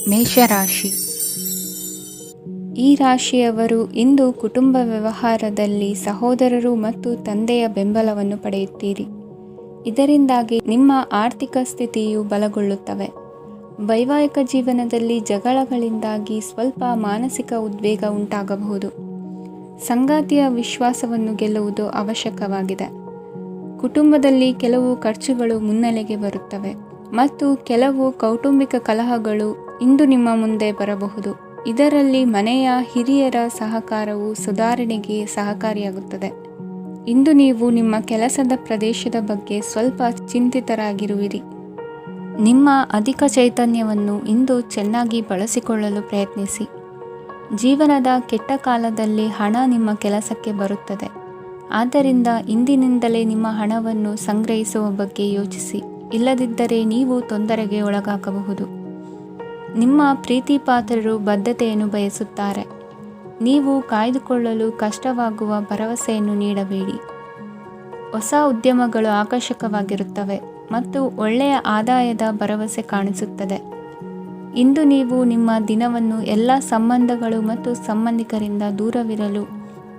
ಮೇಷರಾಶಿ. ಈ ರಾಶಿಯವರು ಇಂದು ಕುಟುಂಬ ವ್ಯವಹಾರದಲ್ಲಿ ಸಹೋದರರು ಮತ್ತು ತಂದೆಯ ಬೆಂಬಲವನ್ನು ಪಡೆಯುತ್ತೀರಿ. ಇದರಿಂದಾಗಿ ನಿಮ್ಮ ಆರ್ಥಿಕ ಸ್ಥಿತಿಯು ಬಲಗೊಳ್ಳುತ್ತವೆ. ವೈವಾಹಿಕ ಜೀವನದಲ್ಲಿ ಜಗಳಗಳಿಂದಾಗಿ ಸ್ವಲ್ಪ ಮಾನಸಿಕ ಉದ್ವೇಗ ಉಂಟಾಗಬಹುದು. ಸಂಗಾತಿಯ ವಿಶ್ವಾಸವನ್ನು ಗೆಲ್ಲುವುದು ಅವಶ್ಯಕವಾಗಿದೆ. ಕುಟುಂಬದಲ್ಲಿ ಕೆಲವು ಖರ್ಚುಗಳು ಮುನ್ನೆಲೆಗೆ ಬರುತ್ತವೆ ಮತ್ತು ಕೆಲವು ಕೌಟುಂಬಿಕ ಕಲಹಗಳು ಇಂದು ನಿಮ್ಮ ಮುಂದೆ ಬರಬಹುದು. ಇದರಲ್ಲಿ ಮನೆಯ ಹಿರಿಯರ ಸಹಕಾರವು ಸುಧಾರಣೆಗೆ ಸಹಕಾರಿಯಾಗುತ್ತದೆ. ಇಂದು ನೀವು ನಿಮ್ಮ ಕೆಲಸದ ಪ್ರದೇಶದ ಬಗ್ಗೆ ಸ್ವಲ್ಪ ಚಿಂತಿತರಾಗಿರುವಿರಿ. ನಿಮ್ಮ ಅಧಿಕ ಚೈತನ್ಯವನ್ನು ಇಂದು ಚೆನ್ನಾಗಿ ಬಳಸಿಕೊಳ್ಳಲು ಪ್ರಯತ್ನಿಸಿ. ಜೀವನದ ಕೆಟ್ಟ ಕಾಲದಲ್ಲಿ ಹಣ ನಿಮ್ಮ ಕೆಲಸಕ್ಕೆ ಬರುತ್ತದೆ. ಆದ್ದರಿಂದ ಇಂದಿನಿಂದಲೇ ನಿಮ್ಮ ಹಣವನ್ನು ಸಂಗ್ರಹಿಸುವ ಬಗ್ಗೆ ಯೋಚಿಸಿ. ಇಲ್ಲದಿದ್ದರೆ ನೀವು ತೊಂದರೆಗೆ ಒಳಗಾಗಬಹುದು. ನಿಮ್ಮ ಪ್ರೀತಿಪಾತ್ರರು ಬದ್ಧತೆಯನ್ನು ಬಯಸುತ್ತಾರೆ. ನೀವು ಕಾಯ್ದುಕೊಳ್ಳಲು ಕಷ್ಟವಾಗುವ ಭರವಸೆಯನ್ನು ನೀಡಬೇಡಿ. ಹೊಸ ಉದ್ಯಮಗಳು ಆಕರ್ಷಕವಾಗಿರುತ್ತವೆ ಮತ್ತು ಒಳ್ಳೆಯ ಆದಾಯದ ಭರವಸೆ ಕಾಣಿಸುತ್ತದೆ. ಇಂದು ನೀವು ನಿಮ್ಮ ದಿನವನ್ನು ಎಲ್ಲ ಸಂಬಂಧಗಳು ಮತ್ತು ಸಂಬಂಧಿಕರಿಂದ ದೂರವಿರಲು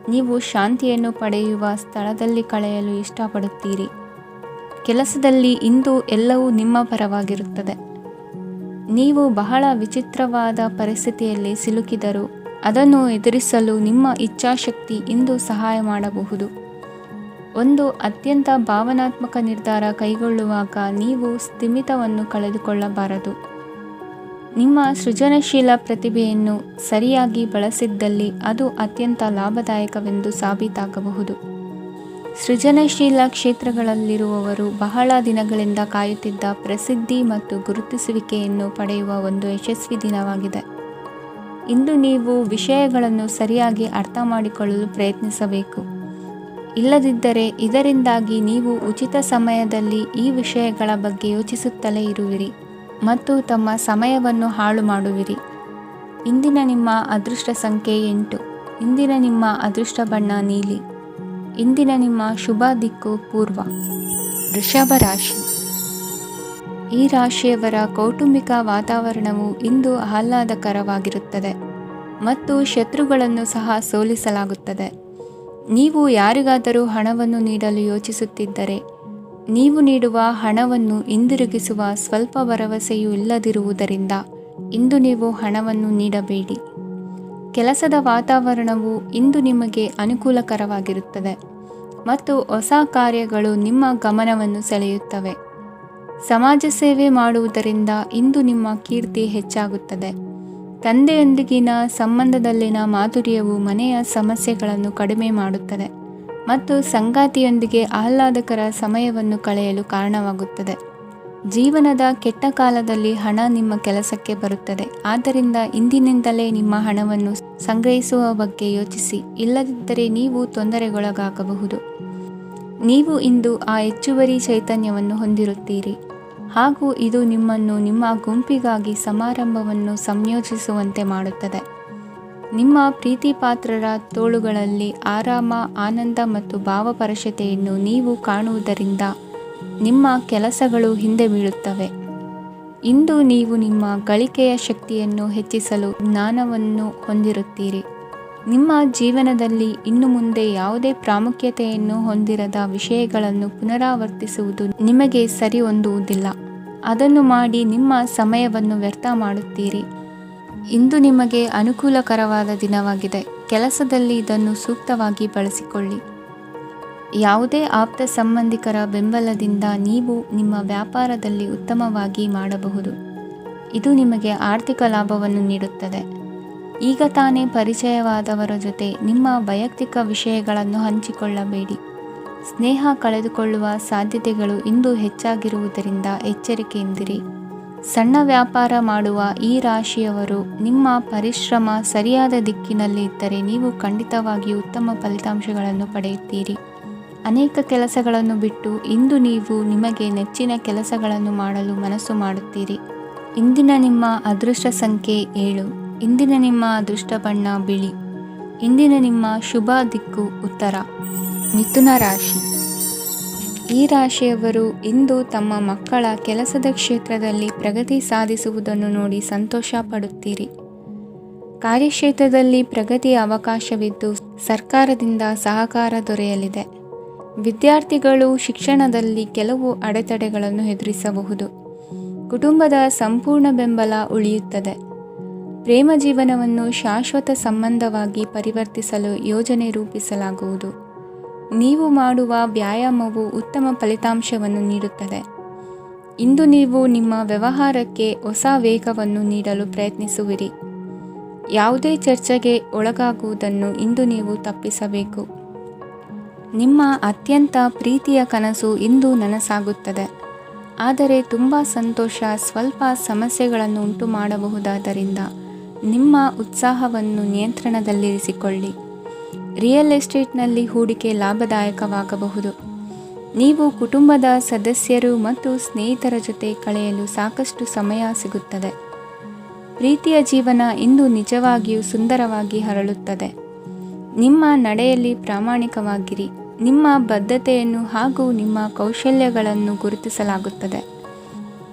ನೀವು ಶಾಂತಿಯನ್ನು ಪಡೆಯುವ ಸ್ಥಳದಲ್ಲಿ ಕಳೆಯಲು ಇಷ್ಟಪಡುತ್ತೀರಿ. ಕೆಲಸದಲ್ಲಿ ಇಂದು ಎಲ್ಲವೂ ನಿಮ್ಮ ಪರವಾಗಿರುತ್ತದೆ. ನೀವು ಬಹಳ ವಿಚಿತ್ರವಾದ ಪರಿಸ್ಥಿತಿಯಲ್ಲಿ ಸಿಲುಕಿದರೂ ಅದನ್ನು ಎದುರಿಸಲು ನಿಮ್ಮ ಇಚ್ಛಾಶಕ್ತಿ ಇಂದು ಸಹಾಯ ಮಾಡಬಹುದು. ಒಂದು ಅತ್ಯಂತ ಭಾವನಾತ್ಮಕ ನಿರ್ಧಾರ ಕೈಗೊಳ್ಳುವಾಗ ನೀವು ಸ್ಥಿಮಿತವನ್ನು ಕಳೆದುಕೊಳ್ಳಬಾರದು. ನಿಮ್ಮ ಸೃಜನಶೀಲ ಪ್ರತಿಭೆಯನ್ನು ಸರಿಯಾಗಿ ಬಳಸಿದ್ದಲ್ಲಿ ಅದು ಅತ್ಯಂತ ಲಾಭದಾಯಕವೆಂದು ಸಾಬೀತಾಗಬಹುದು. ಸೃಜನಶೀಲ ಕ್ಷೇತ್ರಗಳಲ್ಲಿರುವವರು ಬಹಳ ದಿನಗಳಿಂದ ಕಾಯುತ್ತಿದ್ದ ಪ್ರಸಿದ್ಧಿ ಮತ್ತು ಗುರುತಿಸುವಿಕೆಯನ್ನು ಪಡೆಯುವ ಒಂದು ಯಶಸ್ವಿ ದಿನವಾಗಿದೆ. ಇಂದು ನೀವು ವಿಷಯಗಳನ್ನು ಸರಿಯಾಗಿ ಅರ್ಥ ಮಾಡಿಕೊಳ್ಳಲು ಪ್ರಯತ್ನಿಸಬೇಕು. ಇಲ್ಲದಿದ್ದರೆ ಇದರಿಂದಾಗಿ ನೀವು ಉಚಿತ ಸಮಯದಲ್ಲಿ ಈ ವಿಷಯಗಳ ಬಗ್ಗೆ ಯೋಚಿಸುತ್ತಲೇ ಇರುವಿರಿ ಮತ್ತು ತಮ್ಮ ಸಮಯವನ್ನು ಹಾಳು ಮಾಡುವಿರಿ. ಇಂದಿನ ನಿಮ್ಮ ಅದೃಷ್ಟ ಸಂಖ್ಯೆ 8. ಇಂದಿನ ನಿಮ್ಮ ಅದೃಷ್ಟ ಬಣ್ಣ ನೀಲಿ. ಇಂದಿನ ನಿಮ್ಮ ಶುಭ ದಿಕ್ಕು ಪೂರ್ವ. ವೃಷಭ ರಾಶಿ. ಈ ರಾಶಿಯವರ ಕೌಟುಂಬಿಕ ವಾತಾವರಣವು ಇಂದು ಆಹ್ಲಾದಕರವಾಗಿರುತ್ತದೆ ಮತ್ತು ಶತ್ರುಗಳನ್ನು ಸಹ ಸೋಲಿಸಲಾಗುತ್ತದೆ. ನೀವು ಯಾರಿಗಾದರೂ ಹಣವನ್ನು ನೀಡಲು ಯೋಚಿಸುತ್ತಿದ್ದರೆ ನೀವು ನೀಡುವ ಹಣವನ್ನು ಹಿಂದಿರುಗಿಸುವ ಸ್ವಲ್ಪ ಭರವಸೆಯೂ ಇಲ್ಲದಿರುವುದರಿಂದ ಇಂದು ನೀವು ಹಣವನ್ನು ನೀಡಬೇಡಿ. ಕೆಲಸದ ವಾತಾವರಣವು ಇಂದು ನಿಮಗೆ ಅನುಕೂಲಕರವಾಗಿರುತ್ತದೆ ಮತ್ತು ಹೊಸ ಕಾರ್ಯಗಳು ನಿಮ್ಮ ಗಮನವನ್ನು ಸೆಳೆಯುತ್ತವೆ. ಸಮಾಜ ಸೇವೆ ಮಾಡುವುದರಿಂದ ಇಂದು ನಿಮ್ಮ ಕೀರ್ತಿ ಹೆಚ್ಚಾಗುತ್ತದೆ. ತಂದೆಯೊಂದಿಗಿನ ಸಂಬಂಧದಲ್ಲಿನ ಮಾಧುರ್ಯವು ಮನೆಯ ಸಮಸ್ಯೆಗಳನ್ನು ಕಡಿಮೆ ಮಾಡುತ್ತದೆ ಮತ್ತು ಸಂಗಾತಿಯೊಂದಿಗೆ ಆಹ್ಲಾದಕರ ಸಮಯವನ್ನು ಕಳೆಯಲು ಕಾರಣವಾಗುತ್ತದೆ. ಜೀವನದ ಕೆಟ್ಟ ಕಾಲದಲ್ಲಿ ಹಣ ನಿಮ್ಮ ಕೆಲಸಕ್ಕೆ ಬರುತ್ತದೆ. ಆದ್ದರಿಂದ ಇಂದಿನಿಂದಲೇ ನಿಮ್ಮ ಹಣವನ್ನು ಸಂಗ್ರಹಿಸುವ ಬಗ್ಗೆ ಯೋಚಿಸಿ. ಇಲ್ಲದಿದ್ದರೆ ನೀವು ತೊಂದರೆಗೊಳಗಾಗಬಹುದು. ನೀವು ಇಂದು ಆ ಹೆಚ್ಚುವರಿ ಚೈತನ್ಯವನ್ನು ಹೊಂದಿರುತ್ತೀರಿ ಹಾಗೂ ಇದು ನಿಮ್ಮನ್ನು ನಿಮ್ಮ ಗುಂಪಿಗಾಗಿ ಸಮಾರಂಭವನ್ನು ಸಂಯೋಜಿಸುವಂತೆ ಮಾಡುತ್ತದೆ. ನಿಮ್ಮ ಪ್ರೀತಿಪಾತ್ರರ ತೋಳುಗಳಲ್ಲಿ ಆರಾಮ, ಆನಂದ ಮತ್ತು ಭಾವಪರಶತೆಯನ್ನು ನೀವು ಕಾಣುವುದರಿಂದ ನಿಮ್ಮ ಕೆಲಸಗಳು ಹಿಂದೆ ಬೀಳುತ್ತವೆ. ಇಂದು ನೀವು ನಿಮ್ಮ ಗಳಿಕೆಯ ಶಕ್ತಿಯನ್ನು ಹೆಚ್ಚಿಸಲು ಜ್ಞಾನವನ್ನು ಹೊಂದಿರುತ್ತೀರಿ. ನಿಮ್ಮ ಜೀವನದಲ್ಲಿ ಇನ್ನು ಮುಂದೆ ಯಾವುದೇ ಪ್ರಾಮುಖ್ಯತೆಯನ್ನು ಹೊಂದಿರದ ವಿಷಯಗಳನ್ನು ಪುನರಾವರ್ತಿಸುವುದು ನಿಮಗೆ ಸರಿ ಹೊಂದುವುದಿಲ್ಲ. ಅದನ್ನು ಮಾಡಿ ನಿಮ್ಮ ಸಮಯವನ್ನು ವ್ಯರ್ಥ ಮಾಡುತ್ತೀರಿ. ಇಂದು ನಿಮಗೆ ಅನುಕೂಲಕರವಾದ ದಿನವಾಗಿದೆ. ಕೆಲಸದಲ್ಲಿ ಇದನ್ನು ಸೂಕ್ತವಾಗಿ ಬಳಸಿಕೊಳ್ಳಿ. ಯಾವುದೇ ಆಪ್ತ ಸಂಬಂಧಿಕರ ಬೆಂಬಲದಿಂದ ನೀವು ನಿಮ್ಮ ವ್ಯಾಪಾರದಲ್ಲಿ ಉತ್ತಮವಾಗಿ ಮಾಡಬಹುದು. ಇದು ನಿಮಗೆ ಆರ್ಥಿಕ ಲಾಭವನ್ನು ನೀಡುತ್ತದೆ. ಈಗ ತಾನೇ ಪರಿಚಯವಾದವರ ಜೊತೆ ನಿಮ್ಮ ವೈಯಕ್ತಿಕ ವಿಷಯಗಳನ್ನು ಹಂಚಿಕೊಳ್ಳಬೇಡಿ. ಸ್ನೇಹ ಕಳೆದುಕೊಳ್ಳುವ ಸಾಧ್ಯತೆಗಳು ಇಂದು ಹೆಚ್ಚಾಗಿರುವುದರಿಂದ ಎಚ್ಚರಿಕೆಯಿಂದಿರಿ. ಸಣ್ಣ ವ್ಯಾಪಾರ ಮಾಡುವ ಈ ರಾಶಿಯವರು ನಿಮ್ಮ ಪರಿಶ್ರಮ ಸರಿಯಾದ ದಿಕ್ಕಿನಲ್ಲಿ ಇದ್ದರೆ ನೀವು ಖಂಡಿತವಾಗಿಯೂ ಉತ್ತಮ ಫಲಿತಾಂಶಗಳನ್ನು ಪಡೆಯುತ್ತೀರಿ. ಅನೇಕ ಕೆಲಸಗಳನ್ನು ಬಿಟ್ಟು ಇಂದು ನೀವು ನಿಮಗೆ ನೆಚ್ಚಿನ ಕೆಲಸಗಳನ್ನು ಮಾಡಲು ಮನಸ್ಸು ಮಾಡುತ್ತೀರಿ. ಇಂದಿನ ನಿಮ್ಮ ಅದೃಷ್ಟ ಸಂಖ್ಯೆ 7. ಇಂದಿನ ನಿಮ್ಮ ಅದೃಷ್ಟ ಬಣ್ಣ ಬಿಳಿ. ಇಂದಿನ ನಿಮ್ಮ ಶುಭ ದಿಕ್ಕು ಉತ್ತರ. ಮಿಥುನ ರಾಶಿ. ಈ ರಾಶಿಯವರು ಇಂದು ತಮ್ಮ ಮಕ್ಕಳ ಕೆಲಸದ ಕ್ಷೇತ್ರದಲ್ಲಿ ಪ್ರಗತಿ ಸಾಧಿಸುವುದನ್ನು ನೋಡಿ ಸಂತೋಷ ಪಡುತ್ತೀರಿ. ಕಾರ್ಯಕ್ಷೇತ್ರದಲ್ಲಿ ಪ್ರಗತಿಯ ಅವಕಾಶವಿದ್ದು ಸರ್ಕಾರದಿಂದ ಸಹಕಾರ ದೊರೆಯಲಿದೆ. ವಿದ್ಯಾರ್ಥಿಗಳು ಶಿಕ್ಷಣದಲ್ಲಿ ಕೆಲವು ಅಡೆತಡೆಗಳನ್ನು ಎದುರಿಸಬಹುದು. ಕುಟುಂಬದ ಸಂಪೂರ್ಣ ಬೆಂಬಲ ಉಳಿಯುತ್ತದೆ. ಪ್ರೇಮ ಜೀವನವನ್ನು ಶಾಶ್ವತ ಸಂಬಂಧವಾಗಿ ಪರಿವರ್ತಿಸಲು ಯೋಜನೆ ರೂಪಿಸಲಾಗುವುದು. ನೀವು ಮಾಡುವ ವ್ಯಾಯಾಮವು ಉತ್ತಮ ಫಲಿತಾಂಶವನ್ನು ನೀಡುತ್ತದೆ. ಇಂದು ನೀವು ನಿಮ್ಮ ವ್ಯವಹಾರಕ್ಕೆ ಹೊಸ ವೇಗವನ್ನು ನೀಡಲು ಪ್ರಯತ್ನಿಸುವಿರಿ. ಯಾವುದೇ ಚರ್ಚೆಗೆ ಒಳಗಾಗುವುದನ್ನು ಇಂದು ನೀವು ತಪ್ಪಿಸಬೇಕು. ನಿಮ್ಮ ಅತ್ಯಂತ ಪ್ರೀತಿಯ ಕನಸು ಇಂದು ನನಸಾಗುತ್ತದೆ. ಆದರೆ ತುಂಬ ಸಂತೋಷ ಸ್ವಲ್ಪ ಸಮಸ್ಯೆಗಳನ್ನು ಉಂಟು ಮಾಡಬಹುದಾದ್ದರಿಂದ ನಿಮ್ಮ ಉತ್ಸಾಹವನ್ನು ನಿಯಂತ್ರಣದಲ್ಲಿರಿಸಿಕೊಳ್ಳಿ. ರಿಯಲ್ ಎಸ್ಟೇಟ್ನಲ್ಲಿ ಹೂಡಿಕೆ ಲಾಭದಾಯಕವಾಗಬಹುದು. ನೀವು ಕುಟುಂಬದ ಸದಸ್ಯರು ಮತ್ತು ಸ್ನೇಹಿತರ ಜೊತೆ ಕಳೆಯಲು ಸಾಕಷ್ಟು ಸಮಯ ಸಿಗುತ್ತದೆ. ಪ್ರೀತಿಯ ಜೀವನ ಇಂದು ನಿಜವಾಗಿಯೂ ಸುಂದರವಾಗಿ ಹರಳುತ್ತದೆ. ನಿಮ್ಮ ನಡೆಯಲ್ಲಿ ಪ್ರಾಮಾಣಿಕವಾಗಿರಿ. ನಿಮ್ಮ ಬದ್ಧತೆಯನ್ನು ಹಾಗೂ ನಿಮ್ಮ ಕೌಶಲ್ಯಗಳನ್ನು ಗುರುತಿಸಲಾಗುತ್ತದೆ.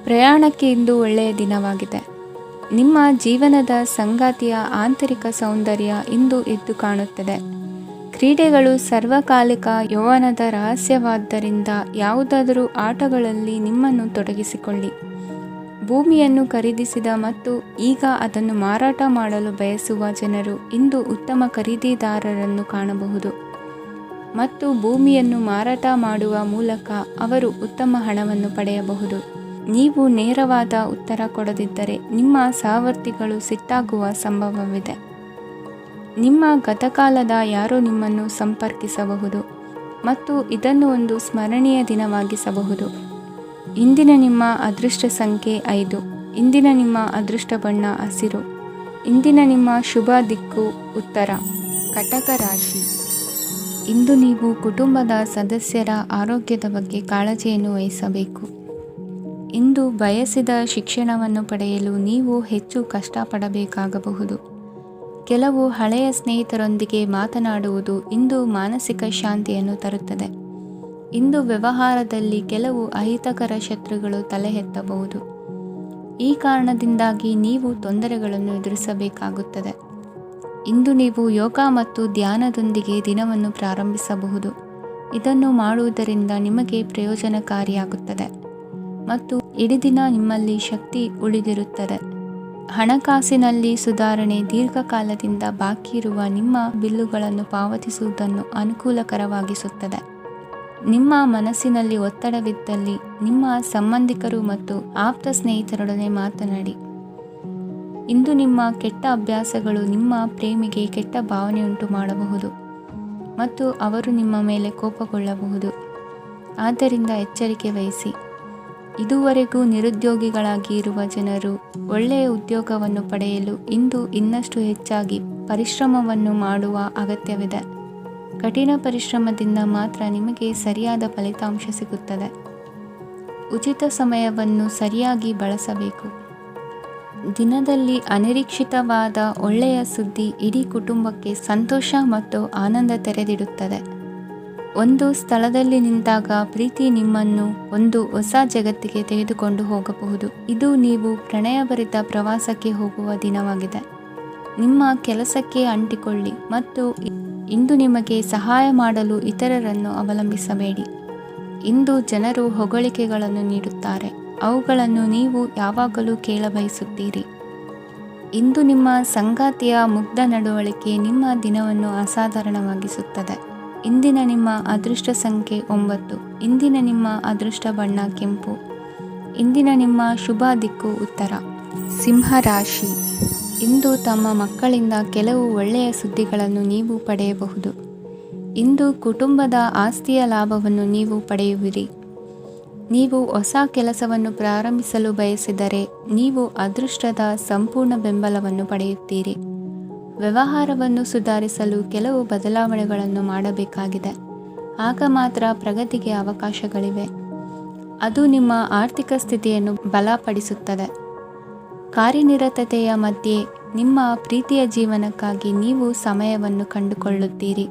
ಪ್ರಯಾಣಕ್ಕೆ ಇಂದು ಒಳ್ಳೆಯ ದಿನವಾಗಿದೆ. ನಿಮ್ಮ ಜೀವನದ ಸಂಗಾತಿಯ ಆಂತರಿಕ ಸೌಂದರ್ಯ ಇಂದು ಎದ್ದು ಕಾಣುತ್ತದೆ. ಕ್ರೀಡೆಗಳು ಸರ್ವಕಾಲಿಕ ಯೌವನದ ರಹಸ್ಯವಾದ್ದರಿಂದ ಯಾವುದಾದರೂ ಆಟಗಳಲ್ಲಿ ನಿಮ್ಮನ್ನು ತೊಡಗಿಸಿಕೊಳ್ಳಿ. ಭೂಮಿಯನ್ನು ಖರೀದಿಸಿದ ಮತ್ತು ಈಗ ಅದನ್ನು ಮಾರಾಟ ಮಾಡಲು ಬಯಸುವ ಜನರು ಇಂದು ಉತ್ತಮ ಖರೀದಿದಾರರನ್ನು ಕಾಣಬಹುದು ಮತ್ತು ಭೂಮಿಯನ್ನು ಮಾರಾಟ ಮಾಡುವ ಮೂಲಕ ಅವರು ಉತ್ತಮ ಹಣವನ್ನು ಪಡೆಯಬಹುದು. ನೀವು ನೇರವಾದ ಉತ್ತರ ಕೊಡದಿದ್ದರೆ ನಿಮ್ಮ ಸಹವರ್ತಿಗಳು ಸಿಟ್ಟಾಗುವ ಸಂಭವವಿದೆ. ನಿಮ್ಮ ಗತಕಾಲದ ಯಾರೋ ನಿಮ್ಮನ್ನು ಸಂಪರ್ಕಿಸಬಹುದು ಮತ್ತು ಇದನ್ನು ಒಂದು ಸ್ಮರಣೀಯ ದಿನವಾಗಿಸಬಹುದು. ಇಂದಿನ ನಿಮ್ಮ ಅದೃಷ್ಟ ಸಂಖ್ಯೆ 5. ಇಂದಿನ ನಿಮ್ಮ ಅದೃಷ್ಟ ಬಣ್ಣ ಹಸಿರು. ಇಂದಿನ ನಿಮ್ಮ ಶುಭ ದಿಕ್ಕು ಉತ್ತರ. ಕಟಕ ರಾಶಿ. ಇಂದು ನೀವು ಕುಟುಂಬದ ಸದಸ್ಯರ ಆರೋಗ್ಯದ ಬಗ್ಗೆ ಕಾಳಜಿಯನ್ನು ವಹಿಸಬೇಕು. ಇಂದು ಬಯಸಿದ ಶಿಕ್ಷಣವನ್ನು ಪಡೆಯಲು ನೀವು ಹೆಚ್ಚು ಕಷ್ಟಪಡಬೇಕಾಗಬಹುದು. ಕೆಲವು ಹಳೆಯ ಸ್ನೇಹಿತರೊಂದಿಗೆ ಮಾತನಾಡುವುದು ಇಂದು ಮಾನಸಿಕ ಶಾಂತಿಯನ್ನು ತರುತ್ತದೆ. ಇಂದು ವ್ಯವಹಾರದಲ್ಲಿ ಕೆಲವು ಅಹಿತಕರ ಶತ್ರುಗಳು ತಲೆ ಎತ್ತಬಹುದು. ಈ ಕಾರಣದಿಂದಾಗಿ ನೀವು ತೊಂದರೆಗಳನ್ನು ಎದುರಿಸಬೇಕಾಗುತ್ತದೆ. ಇಂದು ನೀವು ಯೋಗ ಮತ್ತು ಧ್ಯಾನದೊಂದಿಗೆ ದಿನವನ್ನು ಪ್ರಾರಂಭಿಸಬಹುದು. ಇದನ್ನು ಮಾಡುವುದರಿಂದ ನಿಮಗೆ ಪ್ರಯೋಜನಕಾರಿಯಾಗುತ್ತದೆ ಮತ್ತು ಇಡೀ ದಿನ ನಿಮ್ಮಲ್ಲಿ ಶಕ್ತಿ ಉಳಿದಿರುತ್ತದೆ. ಹಣಕಾಸಿನಲ್ಲಿ ಸುಧಾರಣೆ. ದೀರ್ಘಕಾಲದಿಂದ ಬಾಕಿ ಇರುವ ನಿಮ್ಮ ಬಿಲ್ಲುಗಳನ್ನು ಪಾವತಿಸುವುದನ್ನು ಅನುಕೂಲಕರವಾಗಿಸುತ್ತದೆ. ನಿಮ್ಮ ಮನಸ್ಸಿನಲ್ಲಿ ಒತ್ತಡವಿದ್ದಲ್ಲಿ ನಿಮ್ಮ ಸಂಬಂಧಿಕರು ಮತ್ತು ಆಪ್ತ ಸ್ನೇಹಿತರೊಡನೆ ಮಾತನಾಡಿ. ಇಂದು ನಿಮ್ಮ ಕೆಟ್ಟ ಅಭ್ಯಾಸಗಳು ನಿಮ್ಮ ಪ್ರೇಮಿಗೆ ಕೆಟ್ಟ ಭಾವನೆಯುಂಟು ಮಾಡಬಹುದು ಮತ್ತು ಅವರು ನಿಮ್ಮ ಮೇಲೆ ಕೋಪಗೊಳ್ಳಬಹುದು. ಆದ್ದರಿಂದ ಎಚ್ಚರಿಕೆ ವಹಿಸಿ. ಇದುವರೆಗೂ ನಿರುದ್ಯೋಗಿಗಳಾಗಿ ಇರುವ ಜನರು ಒಳ್ಳೆಯ ಉದ್ಯೋಗವನ್ನು ಪಡೆಯಲು ಇಂದು ಇನ್ನಷ್ಟು ಹೆಚ್ಚಾಗಿ ಪರಿಶ್ರಮವನ್ನು ಮಾಡುವ ಅಗತ್ಯವಿದೆ. ಕಠಿಣ ಪರಿಶ್ರಮದಿಂದ ಮಾತ್ರ ನಿಮಗೆ ಸರಿಯಾದ ಫಲಿತಾಂಶ ಸಿಗುತ್ತದೆ. ಉಚಿತ ಸಮಯವನ್ನು ಸರಿಯಾಗಿ ಬಳಸಬೇಕು. ದಿನದಲ್ಲಿ ಅನಿರೀಕ್ಷಿತವಾದ ಒಳ್ಳೆಯ ಸುದ್ದಿ ಇಡೀ ಕುಟುಂಬಕ್ಕೆ ಸಂತೋಷ ಮತ್ತು ಆನಂದ ತೆರೆದಿಡುತ್ತದೆ. ಒಂದು ಸ್ಥಳದಲ್ಲಿ ನಿಂತಾಗ ಪ್ರೀತಿ ನಿಮ್ಮನ್ನು ಒಂದು ಹೊಸ ಜಗತ್ತಿಗೆ ತೆಗೆದುಕೊಂಡು ಹೋಗಬಹುದು. ಇದು ನೀವು ಪ್ರಣಯಭರಿತ ಪ್ರವಾಸಕ್ಕೆ ಹೋಗುವ ದಿನವಾಗಿದೆ. ನಿಮ್ಮ ಕೆಲಸಕ್ಕೆ ಅಂಟಿಕೊಳ್ಳಿ ಮತ್ತು ಇಂದು ನಿಮಗೆ ಸಹಾಯ ಮಾಡಲು ಇತರರನ್ನು ಅವಲಂಬಿಸಬೇಡಿ. ಇಂದು ಜನರು ಹೊಗಳಿಕೆಗಳನ್ನು ನೀಡುತ್ತಾರೆ. ಅವುಗಳನ್ನು ನೀವು ಯಾವಾಗಲೂ ಕೇಳಬಯಸುತ್ತೀರಿ. ಇಂದು ನಿಮ್ಮ ಸಂಗಾತಿಯ ಮುಗ್ಧ ನಡವಳಿಕೆ ನಿಮ್ಮ ದಿನವನ್ನು ಅಸಾಧಾರಣವಾಗಿಸುತ್ತದೆ. ಇಂದಿನ ನಿಮ್ಮ ಅದೃಷ್ಟ ಸಂಖ್ಯೆ 9. ಇಂದಿನ ನಿಮ್ಮ ಅದೃಷ್ಟ ಬಣ್ಣ ಕೆಂಪು. ಇಂದಿನ ನಿಮ್ಮ ಶುಭ ದಿಕ್ಕು ಉತ್ತರ. ಸಿಂಹ ರಾಶಿ. ಇಂದು ತಮ್ಮ ಮಕ್ಕಳಿಂದ ಕೆಲವು ಒಳ್ಳೆಯ ಸುದ್ದಿಗಳನ್ನು ನೀವು ಪಡೆಯಬಹುದು. ಇಂದು ಕುಟುಂಬದ ಆಸ್ತಿಯ ಲಾಭವನ್ನು ನೀವು ಪಡೆಯುವಿರಿ. ನೀವು ಹೊಸ ಕೆಲಸವನ್ನು ಪ್ರಾರಂಭಿಸಲು ಬಯಸಿದರೆ ನೀವು ಅದೃಷ್ಟದ ಸಂಪೂರ್ಣ ಬೆಂಬಲವನ್ನು ಪಡೆಯುತ್ತೀರಿ. ವ್ಯವಹಾರವನ್ನು ಸುಧಾರಿಸಲು ಕೆಲವು ಬದಲಾವಣೆಗಳನ್ನು ಮಾಡಬೇಕಾಗಿದೆ. ಆಗ ಮಾತ್ರ ಪ್ರಗತಿಗೆ ಅವಕಾಶಗಳಿವೆ. ಅದು ನಿಮ್ಮ ಆರ್ಥಿಕ ಸ್ಥಿತಿಯನ್ನು ಬಲಪಡಿಸುತ್ತದೆ. ಕಾರ್ಯನಿರತತೆಯ ಮಧ್ಯೆ ನಿಮ್ಮ ಪ್ರೀತಿಯ ಜೀವನಕ್ಕಾಗಿ ನೀವು ಸಮಯವನ್ನು ಕಂಡುಕೊಳ್ಳುತ್ತೀರಿ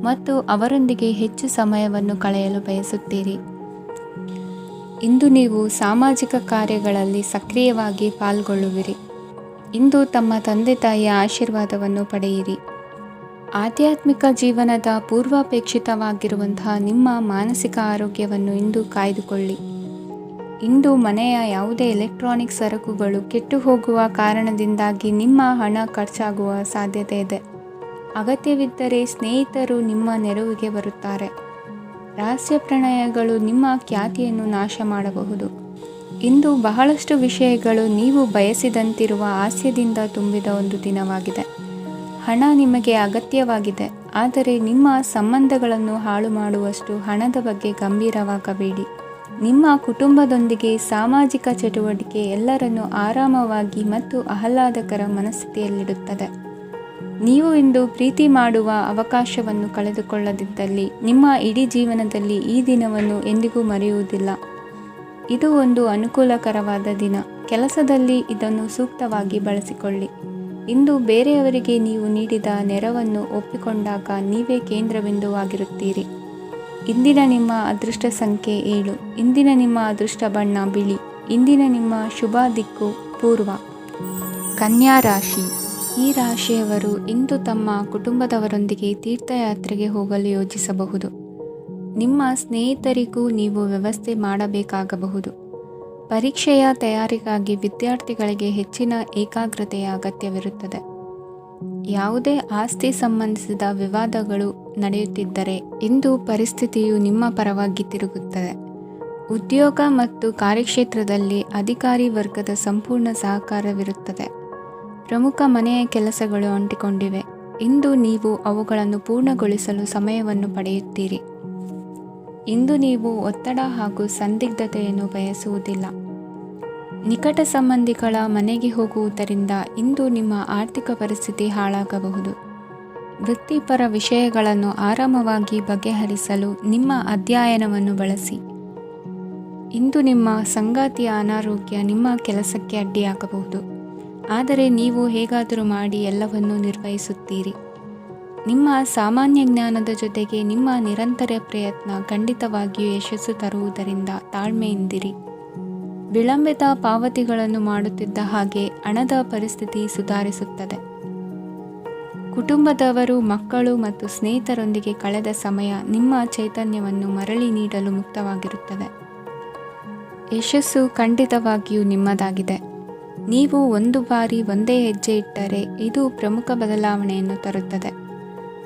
ಮತ್ತು ಅವರೊಂದಿಗೆ ಹೆಚ್ಚು ಸಮಯವನ್ನು ಕಳೆಯಲು ಬಯಸುತ್ತೀರಿ. ಇಂದು ನೀವು ಸಾಮಾಜಿಕ ಕಾರ್ಯಗಳಲ್ಲಿ ಸಕ್ರಿಯವಾಗಿ ಪಾಲ್ಗೊಳ್ಳುವಿರಿ. ಇಂದು ತಮ್ಮ ತಂದೆ ತಾಯಿಯ ಆಶೀರ್ವಾದವನ್ನು ಪಡೆಯಿರಿ. ಆಧ್ಯಾತ್ಮಿಕ ಜೀವನದ ಪೂರ್ವಾಪೇಕ್ಷಿತವಾಗಿರುವಂತಹ ನಿಮ್ಮ ಮಾನಸಿಕ ಆರೋಗ್ಯವನ್ನು ಇಂದು ಕಾಯ್ದುಕೊಳ್ಳಿ. ಇಂದು ಮನೆಯ ಯಾವುದೇ ಎಲೆಕ್ಟ್ರಾನಿಕ್ ಸರಕುಗಳು ಕೆಟ್ಟು ಹೋಗುವ ಕಾರಣದಿಂದಾಗಿ ನಿಮ್ಮ ಹಣ ಖರ್ಚಾಗುವ ಸಾಧ್ಯತೆ ಇದೆ. ಅಗತ್ಯವಿದ್ದರೆ ಸ್ನೇಹಿತರು ನಿಮ್ಮ ನೆರವಿಗೆ ಬರುತ್ತಾರೆ. ರಹಸ್ಯ ಪ್ರಣಯಗಳು ನಿಮ್ಮ ಖ್ಯಾತಿಯನ್ನು ನಾಶ ಮಾಡಬಹುದು. ಇಂದು ಬಹಳಷ್ಟು ವಿಷಯಗಳು ನೀವು ಬಯಸಿದಂತಿರುವ ಹಾಸ್ಯದಿಂದ ತುಂಬಿದ ಒಂದು ದಿನವಾಗಿದೆ. ಹಣ ನಿಮಗೆ ಅಗತ್ಯವಾಗಿದೆ, ಆದರೆ ನಿಮ್ಮ ಸಂಬಂಧಗಳನ್ನು ಹಾಳು ಮಾಡುವಷ್ಟು ಹಣದ ಬಗ್ಗೆ ಗಂಭೀರವಾಗಬೇಡಿ. ನಿಮ್ಮ ಕುಟುಂಬದೊಂದಿಗೆ ಸಾಮಾಜಿಕ ಚಟುವಟಿಕೆ ಎಲ್ಲರನ್ನೂ ಆರಾಮವಾಗಿ ಮತ್ತು ಆಹ್ಲಾದಕರ ಮನಸ್ಥಿತಿಯಲ್ಲಿಡುತ್ತದೆ. ನೀವು ಇಂದು ಪ್ರೀತಿ ಮಾಡುವ ಅವಕಾಶವನ್ನು ಕಳೆದುಕೊಳ್ಳದಿದ್ದಲ್ಲಿ ನಿಮ್ಮ ಇಡೀ ಜೀವನದಲ್ಲಿ ಈ ದಿನವನ್ನು ಎಂದಿಗೂ ಮರೆಯುವುದಿಲ್ಲ. ಇದು ಒಂದು ಅನುಕೂಲಕರವಾದ ದಿನ. ಕೆಲಸದಲ್ಲಿ ಇದನ್ನು ಸೂಕ್ತವಾಗಿ ಬಳಸಿಕೊಳ್ಳಿ. ಇಂದು ಬೇರೆಯವರಿಗೆ ನೀವು ನೀಡಿದ ನೆರವನ್ನು ಒಪ್ಪಿಕೊಂಡಾಗ ನೀವೇ ಕೇಂದ್ರಬಿಂದುವಾಗಿರುತ್ತೀರಿ. ಇಂದಿನ ನಿಮ್ಮ ಅದೃಷ್ಟ ಸಂಖ್ಯೆ 7. ಇಂದಿನ ನಿಮ್ಮ ಅದೃಷ್ಟ ಬಣ್ಣ ಬಿಳಿ. ಇಂದಿನ ನಿಮ್ಮ ಶುಭ ದಿಕ್ಕು ಪೂರ್ವ. ಕನ್ಯಾ ರಾಶಿ. ಈ ರಾಶಿಯವರು ಇಂದು ತಮ್ಮ ಕುಟುಂಬದವರೊಂದಿಗೆ ತೀರ್ಥಯಾತ್ರೆಗೆ ಹೋಗಲು ಯೋಜಿಸಬಹುದು. ನಿಮ್ಮ ಸ್ನೇಹಿತರಿಗೂ ನೀವು ವ್ಯವಸ್ಥೆ ಮಾಡಬೇಕಾಗಬಹುದು. ಪರೀಕ್ಷೆಯ ತಯಾರಿಗಾಗಿ ವಿದ್ಯಾರ್ಥಿಗಳಿಗೆ ಹೆಚ್ಚಿನ ಏಕಾಗ್ರತೆಯ ಅಗತ್ಯವಿರುತ್ತದೆ. ಯಾವುದೇ ಆಸ್ತಿ ಸಂಬಂಧಿಸಿದ ವಿವಾದಗಳು ನಡೆಯುತ್ತಿದ್ದರೆ ಇಂದು ಪರಿಸ್ಥಿತಿಯು ನಿಮ್ಮ ಪರವಾಗಿ ತಿರುಗುತ್ತದೆ. ಉದ್ಯೋಗ ಮತ್ತು ಕಾರ್ಯಕ್ಷೇತ್ರದಲ್ಲಿ ಅಧಿಕಾರಿ ವರ್ಗದ ಸಂಪೂರ್ಣ ಸಹಕಾರವಿರುತ್ತದೆ. ಪ್ರಮುಖ ಮನೆಯ ಕೆಲಸಗಳು ಅಂಟಿಕೊಂಡಿವೆ. ಇಂದು ನೀವು ಅವುಗಳನ್ನು ಪೂರ್ಣಗೊಳಿಸಲು ಸಮಯವನ್ನು ಪಡೆಯುತ್ತೀರಿ. ಇಂದು ನೀವು ಒತ್ತಡ ಹಾಗೂ ಸಂದಿಗ್ಧತೆಯನ್ನು ಬಯಸುವುದಿಲ್ಲ. ನಿಕಟ ಸಂಬಂಧಿಗಳ ಮನೆಗೆ ಹೋಗುವುದರಿಂದ ಇಂದು ನಿಮ್ಮ ಆರ್ಥಿಕ ಪರಿಸ್ಥಿತಿ ಹಾಳಾಗಬಹುದು. ವೃತ್ತಿಪರ ವಿಷಯಗಳನ್ನು ಆರಾಮವಾಗಿ ಬಗೆಹರಿಸಲು ನಿಮ್ಮ ಅಧ್ಯಯನವನ್ನು ಬಳಸಿ. ಇಂದು ನಿಮ್ಮ ಸಂಗಾತಿಯ ಅನಾರೋಗ್ಯ ನಿಮ್ಮ ಕೆಲಸಕ್ಕೆ ಅಡ್ಡಿಯಾಗಬಹುದು, ಆದರೆ ನೀವು ಹೇಗಾದರೂ ಮಾಡಿ ಎಲ್ಲವನ್ನೂ ನಿರ್ವಹಿಸುತ್ತೀರಿ. ನಿಮ್ಮ ಸಾಮಾನ್ಯ ಜ್ಞಾನದ ಜೊತೆಗೆ ನಿಮ್ಮ ನಿರಂತರ ಪ್ರಯತ್ನ ಖಂಡಿತವಾಗಿಯೂ ಯಶಸ್ಸು ತರುವುದರಿಂದ ತಾಳ್ಮೆಯಿಂದಿರಿ. ವಿಳಂಬಿತ ಪಾವತಿಗಳನ್ನು ಮಾಡುತ್ತಿದ್ದ ಹಾಗೆ ಹಣದ ಪರಿಸ್ಥಿತಿ ಸುಧಾರಿಸುತ್ತದೆ. ಕುಟುಂಬದವರು, ಮಕ್ಕಳು ಮತ್ತು ಸ್ನೇಹಿತರೊಂದಿಗೆ ಕಳೆದ ಸಮಯ ನಿಮ್ಮ ಚೈತನ್ಯವನ್ನು ಮರಳಿ ನೀಡಲು ಮುಕ್ತವಾಗಿರುತ್ತದೆ. ಯಶಸ್ಸು ಖಂಡಿತವಾಗಿಯೂ ನಿಮ್ಮದಾಗಿದೆ. ನೀವು ಒಂದು ಬಾರಿ ಒಂದೇ ಹೆಜ್ಜೆ ಇಟ್ಟರೆ ಇದು ಪ್ರಮುಖ ಬದಲಾವಣೆಯನ್ನು ತರುತ್ತದೆ.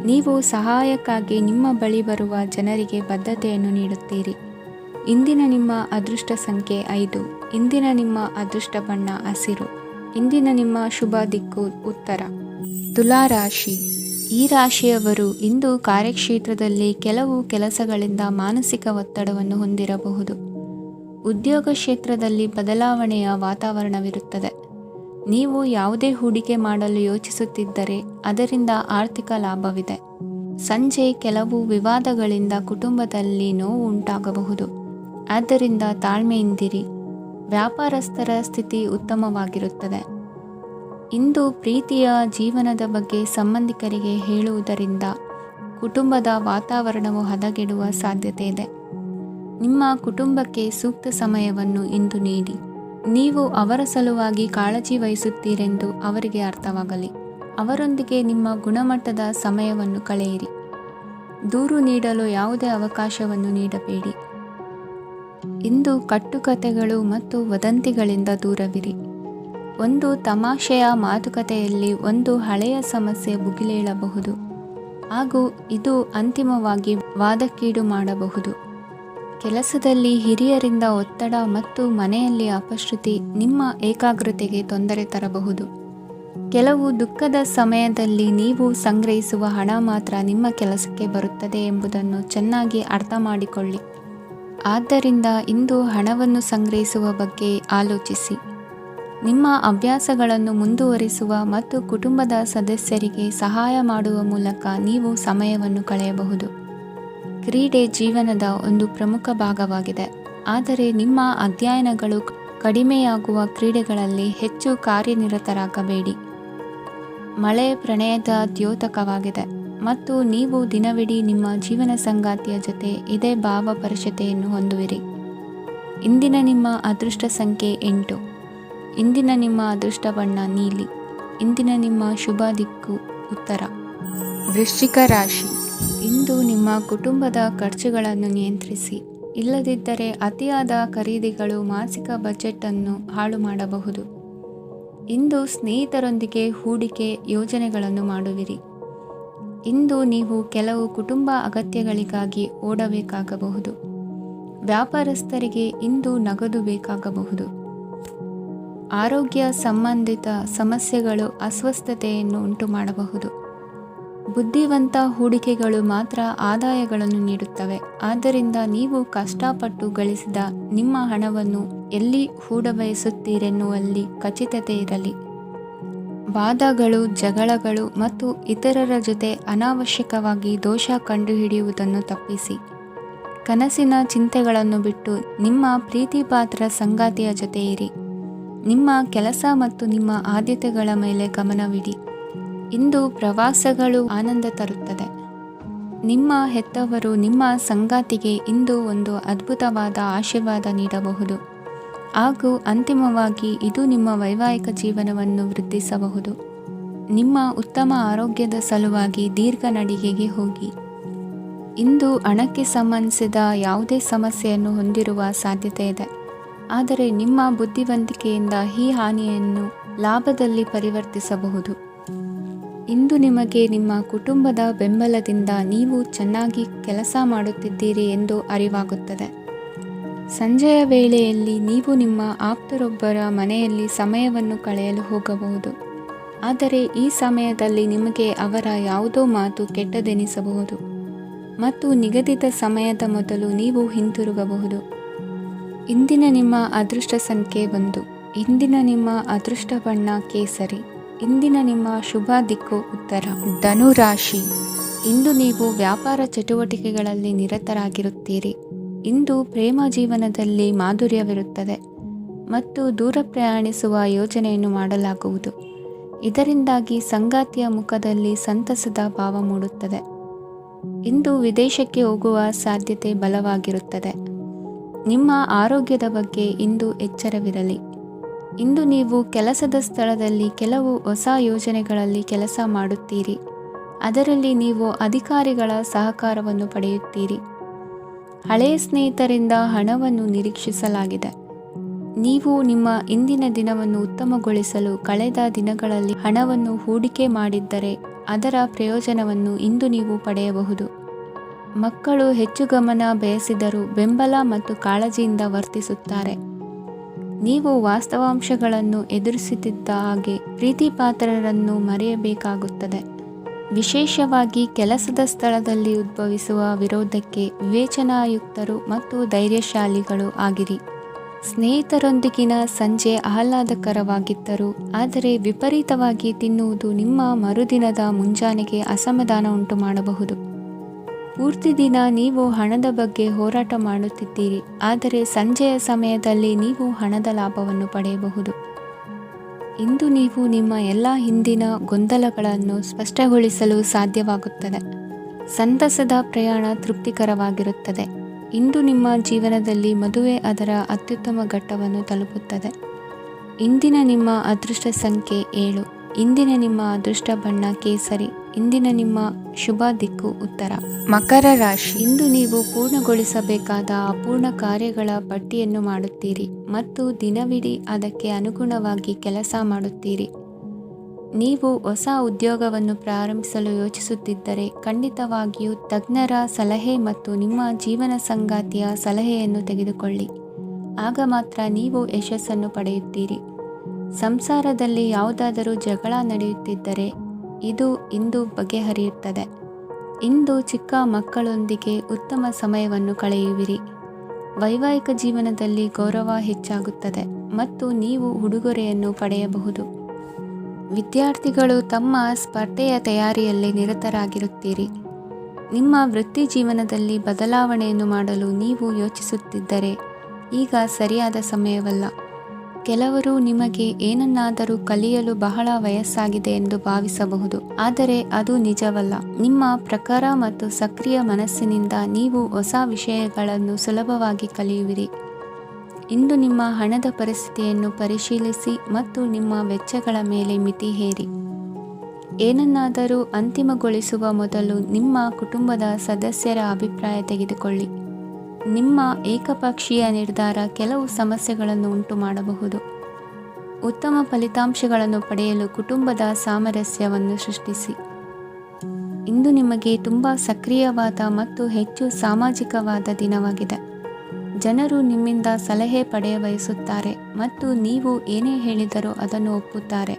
ನೀವು ಸಹಾಯಕ್ಕಾಗಿ ನಿಮ್ಮ ಬಳಿ ಬರುವ ಜನರಿಗೆ ಬದ್ಧತೆಯನ್ನು ನೀಡುತ್ತೀರಿ. ಇಂದಿನ ನಿಮ್ಮ ಅದೃಷ್ಟ ಸಂಖ್ಯೆ 5. ಇಂದಿನ ನಿಮ್ಮ ಅದೃಷ್ಟ ಬಣ್ಣ ಹಸಿರು. ಇಂದಿನ ನಿಮ್ಮ ಶುಭ ದಿಕ್ಕು ಉತ್ತರ. ತುಲಾ ರಾಶಿ. ಈ ರಾಶಿಯವರು ಇಂದು ಕಾರ್ಯಕ್ಷೇತ್ರದಲ್ಲಿ ಕೆಲವು ಕೆಲಸಗಳಿಂದ ಮಾನಸಿಕ ಒತ್ತಡವನ್ನು ಹೊಂದಿರಬಹುದು. ಉದ್ಯೋಗ ಕ್ಷೇತ್ರದಲ್ಲಿ ಬದಲಾವಣೆಯ ವಾತಾವರಣವಿರುತ್ತದೆ. ನೀವು ಯಾವುದೇ ಹೂಡಿಕೆ ಮಾಡಲು ಯೋಚಿಸುತ್ತಿದ್ದರೆ ಅದರಿಂದ ಆರ್ಥಿಕ ಲಾಭವಿದೆ. ಸಂಜೆ ಕೆಲವು ವಿವಾದಗಳಿಂದ ಕುಟುಂಬದಲ್ಲಿ ನೋವು ಉಂಟಾಗಬಹುದು, ಆದ್ದರಿಂದ ತಾಳ್ಮೆಯಿಂದಿರಿ. ವ್ಯಾಪಾರಸ್ಥರ ಸ್ಥಿತಿ ಉತ್ತಮವಾಗಿರುತ್ತದೆ. ಇಂದು ಪ್ರೀತಿಯ ಜೀವನದ ಬಗ್ಗೆ ಸಂಬಂಧಿಕರಿಗೆ ಹೇಳುವುದರಿಂದ ಕುಟುಂಬದ ವಾತಾವರಣವು ಹದಗೆಡುವ ಸಾಧ್ಯತೆ ಇದೆ. ನಿಮ್ಮ ಕುಟುಂಬಕ್ಕೆ ಸೂಕ್ತ ಸಮಯವನ್ನು ಇಂದು ನೀಡಿ. ನೀವು ಅವರ ಸಲುವಾಗಿ ಕಾಳಜಿ ವಹಿಸುತ್ತೀರೆಂದು ಅವರಿಗೆ ಅರ್ಥವಾಗಲಿ. ಅವರೊಂದಿಗೆ ನಿಮ್ಮ ಗುಣಮಟ್ಟದ ಸಮಯವನ್ನು ಕಳೆಯಿರಿ. ದೂರು ನೀಡಲು ಯಾವುದೇ ಅವಕಾಶವನ್ನು ನೀಡಬೇಡಿ. ಇಂದು ಕಟ್ಟುಕತೆಗಳು ಮತ್ತು ವದಂತಿಗಳಿಂದ ದೂರವಿರಿ. ಒಂದು ತಮಾಷೆಯ ಮಾತುಕತೆಯಲ್ಲಿ ಒಂದು ಹಳೆಯ ಸಮಸ್ಯೆ ಭುಗಿಲೇಳಬಹುದು ಹಾಗೂ ಇದು ಅಂತಿಮವಾಗಿ ವಾದಕ್ಕೀಡು ಮಾಡಬಹುದು. ಕೆಲಸದಲ್ಲಿ ಹಿರಿಯರಿಂದ ಒತ್ತಡ ಮತ್ತು ಮನೆಯಲ್ಲಿ ಅಪಶ್ರುತಿ ನಿಮ್ಮ ಏಕಾಗ್ರತೆಗೆ ತೊಂದರೆ ತರಬಹುದು. ಕೆಲವು ದುಃಖದ ಸಮಯದಲ್ಲಿ ನೀವು ಸಂಗ್ರಹಿಸುವ ಹಣ ಮಾತ್ರ ನಿಮ್ಮ ಕೆಲಸಕ್ಕೆ ಬರುತ್ತದೆ ಎಂಬುದನ್ನು ಚೆನ್ನಾಗಿ ಅರ್ಥ ಮಾಡಿಕೊಳ್ಳಿ. ಆದ್ದರಿಂದ ಇಂದು ಹಣವನ್ನು ಸಂಗ್ರಹಿಸುವ ಬಗ್ಗೆ ಆಲೋಚಿಸಿ. ನಿಮ್ಮ ಅಭ್ಯಾಸಗಳನ್ನು ಮುಂದುವರಿಸುವ ಮತ್ತು ಕುಟುಂಬದ ಸದಸ್ಯರಿಗೆ ಸಹಾಯ ಮಾಡುವ ಮೂಲಕ ನೀವು ಸಮಯವನ್ನು ಕಳೆಯಬಹುದು. ಕ್ರೀಡೆ ಜೀವನದ ಒಂದು ಪ್ರಮುಖ ಭಾಗವಾಗಿದೆ, ಆದರೆ ನಿಮ್ಮ ಅಧ್ಯಯನಗಳು ಕಡಿಮೆಯಾಗುವ ಕ್ರೀಡೆಗಳಲ್ಲಿ ಹೆಚ್ಚು ಕಾರ್ಯನಿರತರಾಗಬೇಡಿ. ಮಳೆ ಪ್ರಣಯದ ದ್ಯೋತಕವಾಗಿದೆ ಮತ್ತು ನೀವು ದಿನವಿಡೀ ನಿಮ್ಮ ಜೀವನ ಸಂಗಾತಿಯ ಜೊತೆ ಇದೇ ಭಾವಪರಿಷತೆಯನ್ನು ಹೊಂದುವಿರಿ. ಇಂದಿನ ನಿಮ್ಮ ಅದೃಷ್ಟ ಸಂಖ್ಯೆ 8. ಇಂದಿನ ನಿಮ್ಮ ಅದೃಷ್ಟ ಬಣ್ಣ ನೀಲಿ. ಇಂದಿನ ನಿಮ್ಮ ಶುಭ ದಿಕ್ಕು ಉತ್ತರ. ವೃಶ್ಚಿಕ ರಾಶಿ. ಇಂದು ನಿಮ್ಮ ಕುಟುಂಬದ ಖರ್ಚುಗಳನ್ನು ನಿಯಂತ್ರಿಸಿ. ಇಲ್ಲದಿದ್ದರೆ ಅತಿಯಾದ ಖರೀದಿಗಳು ಮಾಸಿಕ ಬಜೆಟನ್ನು ಹಾಳು ಮಾಡಬಹುದು. ಇಂದು ಸ್ನೇಹಿತರೊಂದಿಗೆ ಹೂಡಿಕೆ ಯೋಜನೆಗಳನ್ನು ಮಾಡುವಿರಿ. ಇಂದು ನೀವು ಕೆಲವು ಕುಟುಂಬ ಅಗತ್ಯಗಳಿಗಾಗಿ ಓಡಬೇಕಾಗಬಹುದು. ವ್ಯಾಪಾರಸ್ಥರಿಗೆ ಇಂದು ನಗದು ಬೇಕಾಗಬಹುದು. ಆರೋಗ್ಯ ಸಂಬಂಧಿತ ಸಮಸ್ಯೆಗಳು ಅಸ್ವಸ್ಥತೆಯನ್ನು ಉಂಟುಮಾಡಬಹುದು. ಬುದ್ಧಿವಂತ ಹೂಡಿಕೆಗಳು ಮಾತ್ರ ಆದಾಯಗಳನ್ನು ನೀಡುತ್ತವೆ. ಆದ್ದರಿಂದ ನೀವು ಕಷ್ಟಪಟ್ಟು ಗಳಿಸಿದ ನಿಮ್ಮ ಹಣವನ್ನು ಎಲ್ಲಿ ಹೂಡಬಯಸುತ್ತೀರೆನ್ನುವಲ್ಲಿ ಖಚಿತತೆ ಇರಲಿ. ವಾದಗಳು, ಜಗಳಗಳು ಮತ್ತು ಇತರರ ಜೊತೆ ಅನಾವಶ್ಯಕವಾಗಿ ದೋಷ ಕಂಡುಹಿಡಿಯುವುದನ್ನು ತಪ್ಪಿಸಿ. ಕನಸಿನ ಚಿಂತೆಗಳನ್ನು ಬಿಟ್ಟು ನಿಮ್ಮ ಪ್ರೀತಿಪಾತ್ರ ಸಂಗಾತಿಯ ಜೊತೆ ಇರಿ. ನಿಮ್ಮ ಕೆಲಸ ಮತ್ತು ನಿಮ್ಮ ಆದ್ಯತೆಗಳ ಮೇಲೆ ಗಮನವಿಡಿ. ಇಂದು ಪ್ರವಾಸಗಳು ಆನಂದ ತರುತ್ತದೆ. ನಿಮ್ಮ ಹೆತ್ತವರು ನಿಮ್ಮ ಸಂಗಾತಿಗೆ ಇಂದು ಒಂದು ಅದ್ಭುತವಾದ ಆಶೀರ್ವಾದ ನೀಡಬಹುದು ಹಾಗೂ ಅಂತಿಮವಾಗಿ ಇದು ನಿಮ್ಮ ವೈವಾಹಿಕ ಜೀವನವನ್ನು ವೃದ್ಧಿಸಬಹುದು. ನಿಮ್ಮ ಉತ್ತಮ ಆರೋಗ್ಯದ ಸಲುವಾಗಿ ದೀರ್ಘ ನಡಿಗೆಗೆ ಹೋಗಿ. ಇಂದು ಹಣಕ್ಕೆ ಸಂಬಂಧಿಸಿದ ಯಾವುದೇ ಸಮಸ್ಯೆಯನ್ನು ಹೊಂದಿರುವ ಸಾಧ್ಯತೆ ಇದೆ. ಆದರೆ ನಿಮ್ಮ ಬುದ್ಧಿವಂತಿಕೆಯಿಂದ ಈ ಹಾನಿಯನ್ನು ಲಾಭದಲ್ಲಿ ಪರಿವರ್ತಿಸಬಹುದು. ಇಂದು ನಿಮಗೆ ನಿಮ್ಮ ಕುಟುಂಬದ ಬೆಂಬಲದಿಂದ ನೀವು ಚೆನ್ನಾಗಿ ಕೆಲಸ ಮಾಡುತ್ತಿದ್ದೀರಿ ಎಂದು ಅರಿವಾಗುತ್ತದೆ. ಸಂಜೆಯ ವೇಳೆಯಲ್ಲಿ ನೀವು ನಿಮ್ಮ ಆಪ್ತರೊಬ್ಬರ ಮನೆಯಲ್ಲಿ ಸಮಯವನ್ನು ಕಳೆಯಲು ಹೋಗಬಹುದು. ಆದರೆ ಈ ಸಮಯದಲ್ಲಿ ನಿಮಗೆ ಅವರ ಯಾವುದೋ ಮಾತು ಕೆಟ್ಟದೆನಿಸಬಹುದು ಮತ್ತು ನಿಗದಿತ ಸಮಯದ ಮೊದಲು ನೀವು ಹಿಂತಿರುಗಬಹುದು. ಇಂದಿನ ನಿಮ್ಮ ಅದೃಷ್ಟ ಸಂಖ್ಯೆ 1. ಇಂದಿನ ನಿಮ್ಮ ಅದೃಷ್ಟ ಬಣ್ಣ ಕೇಸರಿ. ಇಂದಿನ ನಿಮ್ಮ ಶುಭ ದಿಕ್ಕು ಉತ್ತರ. ಧನು ರಾಶಿ. ಇಂದು ನೀವು ವ್ಯಾಪಾರ ಚಟುವಟಿಕೆಗಳಲ್ಲಿ ನಿರತರಾಗಿರುತ್ತೀರಿ. ಇಂದು ಪ್ರೇಮ ಜೀವನದಲ್ಲಿ ಮಾಧುರ್ಯವಿರುತ್ತದೆ ಮತ್ತು ದೂರ ಪ್ರಯಾಣಿಸುವ ಯೋಜನೆಯನ್ನು ಮಾಡಲಾಗುವುದು. ಇದರಿಂದಾಗಿ ಸಂಗಾತಿಯ ಮುಖದಲ್ಲಿ ಸಂತಸದ ಭಾವ ಮೂಡುತ್ತದೆ. ಇಂದು ವಿದೇಶಕ್ಕೆ ಹೋಗುವ ಸಾಧ್ಯತೆ ಬಲವಾಗಿರುತ್ತದೆ. ನಿಮ್ಮ ಆರೋಗ್ಯದ ಬಗ್ಗೆ ಇಂದು ಎಚ್ಚರವಿರಲಿ. ಇಂದು ನೀವು ಕೆಲಸದ ಸ್ಥಳದಲ್ಲಿ ಕೆಲವು ಹೊಸ ಯೋಜನೆಗಳಲ್ಲಿ ಕೆಲಸ ಮಾಡುತ್ತೀರಿ. ಅದರಲ್ಲಿ ನೀವು ಅಧಿಕಾರಿಗಳ ಸಹಕಾರವನ್ನು ಪಡೆಯುತ್ತೀರಿ. ಹಳೆಯ ಸ್ನೇಹಿತರಿಂದ ಹಣವನ್ನು ನಿರೀಕ್ಷಿಸಲಾಗಿದೆ. ನೀವು ನಿಮ್ಮ ಇಂದಿನ ದಿನವನ್ನು ಉತ್ತಮಗೊಳಿಸಲು ಕಳೆದ ದಿನಗಳಲ್ಲಿ ಹಣವನ್ನು ಹೂಡಿಕೆ ಮಾಡಿದ್ದರೆ ಅದರ ಪ್ರಯೋಜನವನ್ನು ಇಂದು ನೀವು ಪಡೆಯಬಹುದು. ಮಕ್ಕಳು ಹೆಚ್ಚು ಗಮನ ಬಯಸಿದರೂ ಬೆಂಬಲ ಮತ್ತು ಕಾಳಜಿಯಿಂದ ವರ್ತಿಸುತ್ತಾರೆ. ನೀವು ವಾಸ್ತವಾಂಶಗಳನ್ನು ಎದುರಿಸುತ್ತಿದ್ದ ಹಾಗೆ ಪ್ರೀತಿಪಾತ್ರರನ್ನು ಮರೆಯಬೇಕಾಗುತ್ತದೆ. ವಿಶೇಷವಾಗಿ ಕೆಲಸದ ಸ್ಥಳದಲ್ಲಿ ಉದ್ಭವಿಸುವ ವಿರೋಧಕ್ಕೆ ವಿವೇಚನಾಯುಕ್ತರು ಮತ್ತು ಧೈರ್ಯಶಾಲಿಗಳು ಆಗಿರಿ. ಸ್ನೇಹಿತರೊಂದಿಗಿನ ಸಂಜೆ ಆಹ್ಲಾದಕರವಾಗಿದ್ದರೂ ಆದರೆ ವಿಪರೀತವಾಗಿ ತಿನ್ನುವುದು ನಿಮ್ಮ ಮರುದಿನದ ಮುಂಜಾನೆಗೆ ಅಸಮಾಧಾನ ಉಂಟು ಮಾಡಬಹುದು. ಪೂರ್ತಿ ದಿನ ನೀವು ಹಣದ ಬಗ್ಗೆ ಹೋರಾಟ ಮಾಡುತ್ತಿದ್ದೀರಿ. ಆದರೆ ಸಂಜೆಯ ಸಮಯದಲ್ಲಿ ನೀವು ಹಣದ ಲಾಭವನ್ನು ಪಡೆಯಬಹುದು. ಇಂದು ನೀವು ನಿಮ್ಮ ಎಲ್ಲ ಹಿಂದಿನ ಗೊಂದಲಗಳನ್ನು ಸ್ಪಷ್ಟಗೊಳಿಸಲು ಸಾಧ್ಯವಾಗುತ್ತದೆ. ಸಂತಸದ ಪ್ರಯಾಣ ತೃಪ್ತಿಕರವಾಗಿರುತ್ತದೆ. ಇಂದು ನಿಮ್ಮ ಜೀವನದಲ್ಲಿ ಮದುವೆ ಅದರ ಅತ್ಯುತ್ತಮ ಘಟ್ಟವನ್ನು ತಲುಪುತ್ತದೆ. ಇಂದಿನ ನಿಮ್ಮ ಅದೃಷ್ಟ ಸಂಖ್ಯೆ 7. ಇಂದಿನ ನಿಮ್ಮ ಅದೃಷ್ಟ ಬಣ್ಣ ಕೇಸರಿ. ಇಂದಿನ ನಿಮ್ಮ ಶುಭ ದಿಕ್ಕು ಉತ್ತರ. ಮಕರ ರಾಶಿ. ಇಂದು ನೀವು ಪೂರ್ಣಗೊಳಿಸಬೇಕಾದ ಅಪೂರ್ಣ ಕಾರ್ಯಗಳ ಪಟ್ಟಿಯನ್ನು ಮಾಡುತ್ತೀರಿ ಮತ್ತು ದಿನವಿಡೀ ಅದಕ್ಕೆ ಅನುಗುಣವಾಗಿ ಕೆಲಸ ಮಾಡುತ್ತೀರಿ. ನೀವು ಹೊಸ ಉದ್ಯೋಗವನ್ನು ಪ್ರಾರಂಭಿಸಲು ಯೋಚಿಸುತ್ತಿದ್ದರೆ ಖಂಡಿತವಾಗಿಯೂ ತಜ್ಞರ ಸಲಹೆ ಮತ್ತು ನಿಮ್ಮ ಜೀವನ ಸಂಗಾತಿಯ ಸಲಹೆಯನ್ನು ತೆಗೆದುಕೊಳ್ಳಿ. ಆಗ ಮಾತ್ರ ನೀವು ಯಶಸ್ಸನ್ನು ಪಡೆಯುತ್ತೀರಿ. ಸಂಸಾರದಲ್ಲಿ ಯಾವುದಾದರೂ ಜಗಳ ನಡೆಯುತ್ತಿದ್ದರೆ ಇದು ಇಂದು ಬಗೆಹರಿಯುತ್ತದೆ. ಇಂದು ಚಿಕ್ಕ ಮಕ್ಕಳೊಂದಿಗೆ ಉತ್ತಮ ಸಮಯವನ್ನು ಕಳೆಯುವಿರಿ. ವೈವಾಹಿಕ ಜೀವನದಲ್ಲಿ ಗೌರವ ಹೆಚ್ಚಾಗುತ್ತದೆ ಮತ್ತು ನೀವು ಉಡುಗೊರೆಯನ್ನು ಪಡೆಯಬಹುದು. ವಿದ್ಯಾರ್ಥಿಗಳು ತಮ್ಮ ಸ್ಪರ್ಧೆಯ ತಯಾರಿಯಲ್ಲಿ ನಿರತರಾಗಿರುತ್ತೀರಿ. ನಿಮ್ಮ ವೃತ್ತಿ ಜೀವನದಲ್ಲಿ ಬದಲಾವಣೆಯನ್ನು ಮಾಡಲು ನೀವು ಯೋಚಿಸುತ್ತಿದ್ದರೆ ಈಗ ಸರಿಯಾದ ಸಮಯವಲ್ಲ. ಕೆಲವರು ನಿಮಗೆ ಏನನ್ನಾದರೂ ಕಲಿಯಲು ಬಹಳ ವಯಸ್ಸಾಗಿದೆ ಎಂದು ಭಾವಿಸಬಹುದು, ಆದರೆ ಅದು ನಿಜವಲ್ಲ. ನಿಮ್ಮ ಪ್ರಖರ ಮತ್ತು ಸಕ್ರಿಯ ಮನಸ್ಸಿನಿಂದ ನೀವು ಹೊಸ ವಿಷಯಗಳನ್ನು ಸುಲಭವಾಗಿ ಕಲಿಯುವಿರಿ. ಇಂದು ನಿಮ್ಮ ಹಣದ ಪರಿಸ್ಥಿತಿಯನ್ನು ಪರಿಶೀಲಿಸಿ ಮತ್ತು ನಿಮ್ಮ ವೆಚ್ಚಗಳ ಮೇಲೆ ಮಿತಿ ಹೇರಿ. ಏನನ್ನಾದರೂ ಅಂತಿಮಗೊಳಿಸುವ ಮೊದಲು ನಿಮ್ಮ ಕುಟುಂಬದ ಸದಸ್ಯರ ಅಭಿಪ್ರಾಯ ತೆಗೆದುಕೊಳ್ಳಿ. ನಿಮ್ಮ ಏಕಪಕ್ಷೀಯ ನಿರ್ಧಾರ ಕೆಲವು ಸಮಸ್ಯೆಗಳನ್ನು ಉಂಟು ಮಾಡಬಹುದು. ಉತ್ತಮ ಫಲಿತಾಂಶಗಳನ್ನು ಪಡೆಯಲು ಕುಟುಂಬದ ಸಾಮರಸ್ಯವನ್ನು ಸೃಷ್ಟಿಸಿ. ಇಂದು ನಿಮಗೆ ತುಂಬ ಸಕ್ರಿಯವಾದ ಮತ್ತು ಹೆಚ್ಚು ಸಾಮಾಜಿಕವಾದ ದಿನವಾಗಿದೆ. ಜನರು ನಿಮ್ಮಿಂದ ಸಲಹೆ ಪಡೆಯ ಬಯಸುತ್ತಾರೆ ಮತ್ತು ನೀವು ಏನೇ ಹೇಳಿದರೂ ಅದನ್ನು ಒಪ್ಪುತ್ತಾರೆ.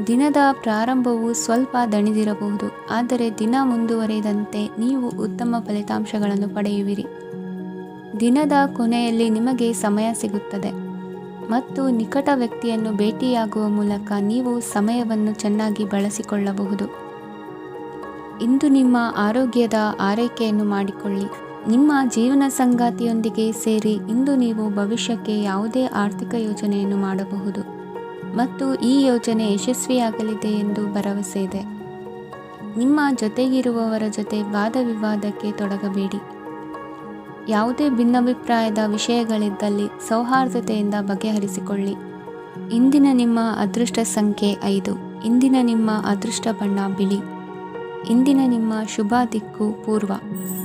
ದಿನದ ಪ್ರಾರಂಭವು ಸ್ವಲ್ಪ ದಣಿದಿರಬಹುದು, ಆದರೆ ದಿನ ಮುಂದುವರಿದಂತೆ ನೀವು ಉತ್ತಮ ಫಲಿತಾಂಶಗಳನ್ನು ಪಡೆಯುವಿರಿ. ದಿನದ ಕೊನೆಯಲ್ಲಿ ನಿಮಗೆ ಸಮಯ ಸಿಗುತ್ತದೆ ಮತ್ತು ನಿಕಟ ವ್ಯಕ್ತಿಯನ್ನು ಭೇಟಿಯಾಗುವ ಮೂಲಕ ನೀವು ಸಮಯವನ್ನು ಚೆನ್ನಾಗಿ ಬಳಸಿಕೊಳ್ಳಬಹುದು. ಇಂದು ನಿಮ್ಮ ಆರೋಗ್ಯದ ಆರೈಕೆಯನ್ನು ಮಾಡಿಕೊಳ್ಳಿ. ನಿಮ್ಮ ಜೀವನ ಸಂಗಾತಿಯೊಂದಿಗೆ ಸೇರಿ ಇಂದು ನೀವು ಭವಿಷ್ಯಕ್ಕೆ ಯಾವುದೇ ಆರ್ಥಿಕ ಯೋಜನೆಯನ್ನು ಮಾಡಬಹುದು ಮತ್ತು ಈ ಯೋಜನೆ ಯಶಸ್ವಿಯಾಗಲಿದೆ ಎಂದು ಭರವಸೆ ಇದೆ. ನಿಮ್ಮ ಜೊತೆಗಿರುವವರ ಜೊತೆ ವಾದ ವಿವಾದಕ್ಕೆ ತೊಡಗಬೇಡಿ. ಯಾವುದೇ ಭಿನ್ನಾಭಿಪ್ರಾಯದ ವಿಷಯಗಳಿದ್ದಲ್ಲಿ ಸೌಹಾರ್ದತೆಯಿಂದ ಬಗೆಹರಿಸಿಕೊಳ್ಳಿ. ಇಂದಿನ ನಿಮ್ಮ ಅದೃಷ್ಟ ಸಂಖ್ಯೆ 5. ಇಂದಿನ ನಿಮ್ಮ ಅದೃಷ್ಟ ಬಣ್ಣ ಬಿಳಿ. ಇಂದಿನ ನಿಮ್ಮ ಶುಭ ದಿಕ್ಕು ಪೂರ್ವ.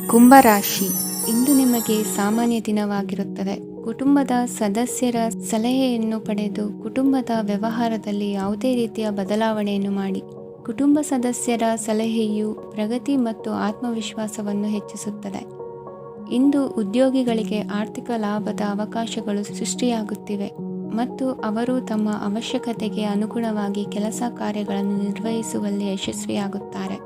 ಕುಂಭರಾಶಿ, ಇಂದು ನಿಮಗೆ ಸಾಮಾನ್ಯ ದಿನವಾಗಿರುತ್ತದೆ. ಕುಟುಂಬದ ಸದಸ್ಯರ ಸಲಹೆಯನ್ನು ಪಡೆದು ಕುಟುಂಬದ ವ್ಯವಹಾರದಲ್ಲಿ ಯಾವುದೇ ರೀತಿಯ ಬದಲಾವಣೆಯನ್ನು ಮಾಡಿ. ಕುಟುಂಬ ಸದಸ್ಯರ ಸಲಹೆಯು ಪ್ರಗತಿ ಮತ್ತು ಆತ್ಮವಿಶ್ವಾಸವನ್ನು ಹೆಚ್ಚಿಸುತ್ತದೆ. ಇಂದು ಉದ್ಯೋಗಿಗಳಿಗೆ ಆರ್ಥಿಕ ಲಾಭದ ಅವಕಾಶಗಳು ಸೃಷ್ಟಿಯಾಗುತ್ತಿವೆ ಮತ್ತು ಅವರು ತಮ್ಮ ಅವಶ್ಯಕತೆಗೆ ಅನುಗುಣವಾಗಿ ಕೆಲಸ ಕಾರ್ಯಗಳನ್ನು ನಿರ್ವಹಿಸುವಲ್ಲಿ ಯಶಸ್ವಿಯಾಗುತ್ತಾರೆ.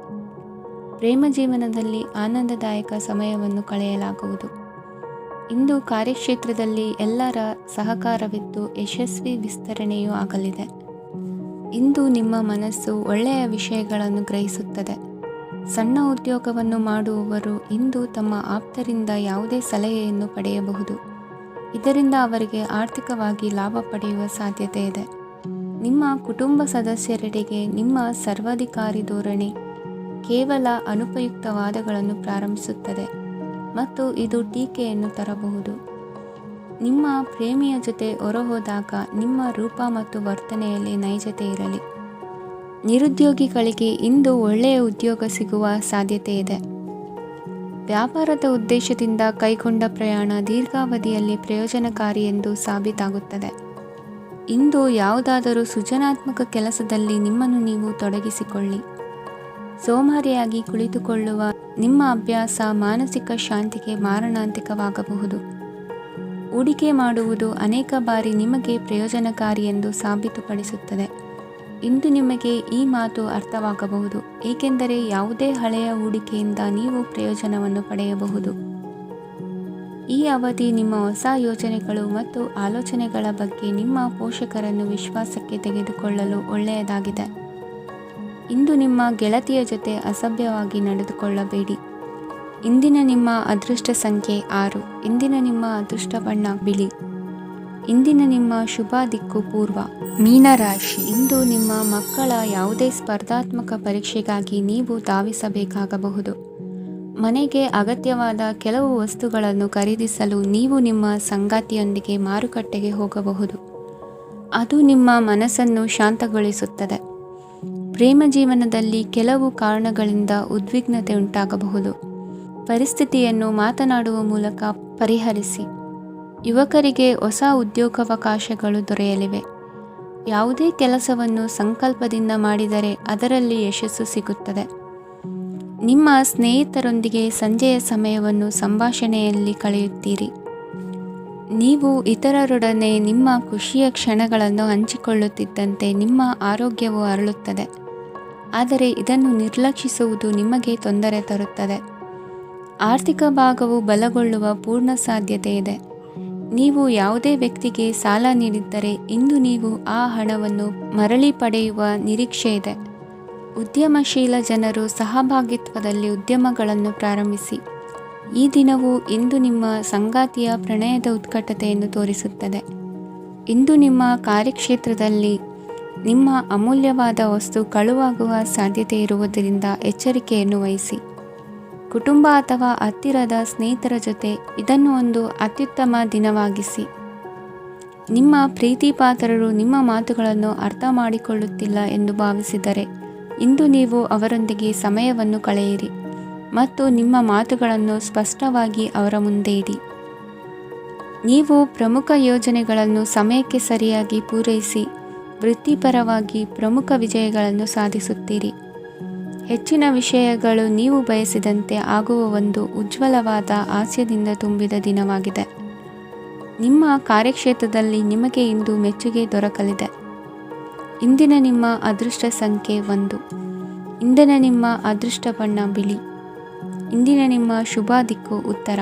ಪ್ರೇಮ ಜೀವನದಲ್ಲಿ ಆನಂದದಾಯಕ ಸಮಯವನ್ನು ಕಳೆಯಲಾಗುವುದು. ಇಂದು ಕಾರ್ಯಕ್ಷೇತ್ರದಲ್ಲಿ ಎಲ್ಲರ ಸಹಕಾರವಿದ್ದು ಯಶಸ್ವಿ ವಿಸ್ತರಣೆಯೂ ಆಗಲಿದೆ. ಇಂದು ನಿಮ್ಮ ಮನಸ್ಸು ಒಳ್ಳೆಯ ವಿಷಯಗಳನ್ನು ಗ್ರಹಿಸುತ್ತದೆ. ಸಣ್ಣ ಉದ್ಯೋಗವನ್ನು ಮಾಡುವವರು ಇಂದು ತಮ್ಮ ಆಪ್ತರಿಂದ ಯಾವುದೇ ಸಲಹೆಯನ್ನು ಪಡೆಯಬಹುದು. ಇದರಿಂದ ಅವರಿಗೆ ಆರ್ಥಿಕವಾಗಿ ಲಾಭ ಪಡೆಯುವ ಸಾಧ್ಯತೆ ಇದೆ. ನಿಮ್ಮ ಕುಟುಂಬ ಸದಸ್ಯರೆಡೆಗೆ ನಿಮ್ಮ ಸರ್ವಾಧಿಕಾರಿ ಧೋರಣೆ ಕೇವಲ ಅನುಪಯುಕ್ತ ವಾದಗಳನ್ನು ಪ್ರಾರಂಭಿಸುತ್ತದೆ ಮತ್ತು ಇದು ಟೀಕೆಯನ್ನು ತರಬಹುದು. ನಿಮ್ಮ ಪ್ರೇಮಿಯ ಜೊತೆ ಹೊರಹೋದಾಗ ನಿಮ್ಮ ರೂಪ ಮತ್ತು ವರ್ತನೆಯಲ್ಲಿ ನೈಜತೆ ಇರಲಿ. ನಿರುದ್ಯೋಗಿಗಳಿಗೆ ಇಂದು ಒಳ್ಳೆಯ ಉದ್ಯೋಗ ಸಿಗುವ ಸಾಧ್ಯತೆ ಇದೆ. ವ್ಯಾಪಾರದ ಉದ್ದೇಶದಿಂದ ಕೈಗೊಂಡ ಪ್ರಯಾಣ ದೀರ್ಘಾವಧಿಯಲ್ಲಿ ಪ್ರಯೋಜನಕಾರಿ ಎಂದು ಸಾಬೀತಾಗುತ್ತದೆ. ಇಂದು ಯಾವುದಾದರೂ ಸೃಜನಾತ್ಮಕ ಕೆಲಸದಲ್ಲಿ ನಿಮ್ಮನ್ನು ನೀವು ತೊಡಗಿಸಿಕೊಳ್ಳಿ. ಸೋಮಾರಿಯಾಗಿ ಕುಳಿತುಕೊಳ್ಳುವ ನಿಮ್ಮ ಅಭ್ಯಾಸ ಮಾನಸಿಕ ಶಾಂತಿಗೆ ಮಾರಣಾಂತಿಕವಾಗಬಹುದು. ಹೂಡಿಕೆ ಮಾಡುವುದು ಅನೇಕ ಬಾರಿ ನಿಮಗೆ ಪ್ರಯೋಜನಕಾರಿ ಎಂದು ಸಾಬೀತುಪಡಿಸುತ್ತದೆ. ಇಂದು ನಿಮಗೆ ಈ ಮಾತು ಅರ್ಥವಾಗಬಹುದು, ಏಕೆಂದರೆ ಯಾವುದೇ ಹಳೆಯ ಹೂಡಿಕೆಯಿಂದ ನೀವು ಪ್ರಯೋಜನವನ್ನು ಪಡೆಯಬಹುದು. ಈ ಅವಧಿ ನಿಮ್ಮ ಹೊಸ ಯೋಜನೆಗಳು ಮತ್ತು ಆಲೋಚನೆಗಳ ಬಗ್ಗೆ ನಿಮ್ಮ ಪೋಷಕರನ್ನು ವಿಶ್ವಾಸಕ್ಕೆ ತೆಗೆದುಕೊಳ್ಳಲು ಒಳ್ಳೆಯದಾಗಿದೆ. ಇಂದು ನಿಮ್ಮ ಗೆಳತಿಯ ಜೊತೆ ಅಸಭ್ಯವಾಗಿ ನಡೆದುಕೊಳ್ಳಬೇಡಿ. ಇಂದಿನ ನಿಮ್ಮ ಅದೃಷ್ಟ ಸಂಖ್ಯೆ 6. ಇಂದಿನ ನಿಮ್ಮ ಅದೃಷ್ಟ ಬಣ್ಣ ಬಿಳಿ. ಇಂದಿನ ನಿಮ್ಮ ಶುಭ ದಿಕ್ಕು ಪೂರ್ವ. ಮೀನರಾಶಿ, ಇಂದು ನಿಮ್ಮ ಮಕ್ಕಳ ಯಾವುದೇ ಸ್ಪರ್ಧಾತ್ಮಕ ಪರೀಕ್ಷೆಗಾಗಿ ನೀವು ಧಾವಿಸಬೇಕಾಗಬಹುದು. ಮನೆಗೆ ಅಗತ್ಯವಾದ ಕೆಲವು ವಸ್ತುಗಳನ್ನು ಖರೀದಿಸಲು ನೀವು ನಿಮ್ಮ ಸಂಗಾತಿಯೊಂದಿಗೆ ಮಾರುಕಟ್ಟೆಗೆ ಹೋಗಬಹುದು. ಅದು ನಿಮ್ಮ ಮನಸ್ಸನ್ನು ಶಾಂತಗೊಳಿಸುತ್ತದೆ. ಪ್ರೇಮ ಜೀವನದಲ್ಲಿ ಕೆಲವು ಕಾರಣಗಳಿಂದ ಉದ್ವಿಗ್ನತೆ ಉಂಟಾಗಬಹುದು. ಪರಿಸ್ಥಿತಿಯನ್ನು ಮಾತನಾಡುವ ಮೂಲಕ ಪರಿಹರಿಸಿ. ಯುವಕರಿಗೆ ಹೊಸ ಉದ್ಯೋಗಾವಕಾಶಗಳು ದೊರೆಯಲಿವೆ. ಯಾವುದೇ ಕೆಲಸವನ್ನು ಸಂಕಲ್ಪದಿಂದ ಮಾಡಿದರೆ ಅದರಲ್ಲಿ ಯಶಸ್ಸು ಸಿಗುತ್ತದೆ. ನಿಮ್ಮ ಸ್ನೇಹಿತರೊಂದಿಗೆ ಸಂಜೆಯ ಸಮಯವನ್ನು ಸಂಭಾಷಣೆಯಲ್ಲಿ ಕಳೆಯುತ್ತೀರಿ. ನೀವು ಇತರರೊಡನೆ ನಿಮ್ಮ ಖುಷಿಯ ಕ್ಷಣಗಳನ್ನು ಹಂಚಿಕೊಳ್ಳುತ್ತಿದ್ದಂತೆ ನಿಮ್ಮ ಆರೋಗ್ಯವು ಅರಳುತ್ತದೆ. ಆದರೆ ಇದನ್ನು ನಿರ್ಲಕ್ಷಿಸುವುದು ನಿಮಗೆ ತೊಂದರೆ ತರುತ್ತದೆ. ಆರ್ಥಿಕ ಭಾಗವು ಬಲಗೊಳ್ಳುವ ಪೂರ್ಣ ಸಾಧ್ಯತೆ ಇದೆ. ನೀವು ಯಾವುದೇ ವ್ಯಕ್ತಿಗೆ ಸಾಲ ನೀಡಿದ್ದರೆ ಇಂದು ನೀವು ಆ ಹಣವನ್ನು ಮರಳಿ ಪಡೆಯುವ ನಿರೀಕ್ಷೆ ಇದೆ. ಉದ್ಯಮಶೀಲ ಜನರು ಸಹಭಾಗಿತ್ವದಲ್ಲಿ ಉದ್ಯಮಗಳನ್ನು ಪ್ರಾರಂಭಿಸಿ. ಈ ದಿನವು ಇಂದು ನಿಮ್ಮ ಸಂಗಾತಿಯ ಪ್ರಣಯದ ಉತ್ಕಟತೆಯನ್ನು ತೋರಿಸುತ್ತದೆ. ಇಂದು ನಿಮ್ಮ ಕಾರ್ಯಕ್ಷೇತ್ರದಲ್ಲಿ ನಿಮ್ಮ ಅಮೂಲ್ಯವಾದ ವಸ್ತು ಕಳುವಾಗುವ ಸಾಧ್ಯತೆ ಇರುವುದರಿಂದ ಎಚ್ಚರಿಕೆಯನ್ನು ವಹಿಸಿ. ಕುಟುಂಬ ಅಥವಾ ಹತ್ತಿರದ ಸ್ನೇಹಿತರ ಜೊತೆ ಇದನ್ನು ಒಂದು ಅತ್ಯುತ್ತಮ ದಿನವಾಗಿಸಿ. ನಿಮ್ಮ ಪ್ರೀತಿಪಾತ್ರರು ನಿಮ್ಮ ಮಾತುಗಳನ್ನು ಅರ್ಥ ಮಾಡಿಕೊಳ್ಳುತ್ತಿಲ್ಲ ಎಂದು ಭಾವಿಸಿದರೆ ಇಂದು ನೀವು ಅವರೊಂದಿಗೆ ಸಮಯವನ್ನು ಕಳೆಯಿರಿ ಮತ್ತು ನಿಮ್ಮ ಮಾತುಗಳನ್ನು ಸ್ಪಷ್ಟವಾಗಿ ಅವರ ಮುಂದೆ ಇಡಿ. ನೀವು ಪ್ರಮುಖ ಯೋಜನೆಗಳನ್ನು ಸಮಯಕ್ಕೆ ಸರಿಯಾಗಿ ಪೂರೈಸಿ ವೃತ್ತಿಪರವಾಗಿ ಪ್ರಮುಖ ವಿಜಯಗಳನ್ನು ಸಾಧಿಸುತ್ತೀರಿ. ಹೆಚ್ಚಿನ ವಿಷಯಗಳು ನೀವು ಬಯಸಿದಂತೆ ಆಗುವ ಒಂದು ಉಜ್ವಲವಾದ ಹಾಸ್ಯದಿಂದ ತುಂಬಿದ ದಿನವಾಗಿದೆ. ನಿಮ್ಮ ಕಾರ್ಯಕ್ಷೇತ್ರದಲ್ಲಿ ನಿಮಗೆ ಇಂದು ಮೆಚ್ಚುಗೆ ದೊರಕಲಿದೆ. ಇಂದಿನ ನಿಮ್ಮ ಅದೃಷ್ಟ ಸಂಖ್ಯೆ 1. ಇಂದಿನ ನಿಮ್ಮ ಅದೃಷ್ಟ ಬಣ್ಣ ಬಿಳಿ. ಇಂದಿನ ನಿಮ್ಮ ಶುಭ ದಿಕ್ಕು ಉತ್ತರ.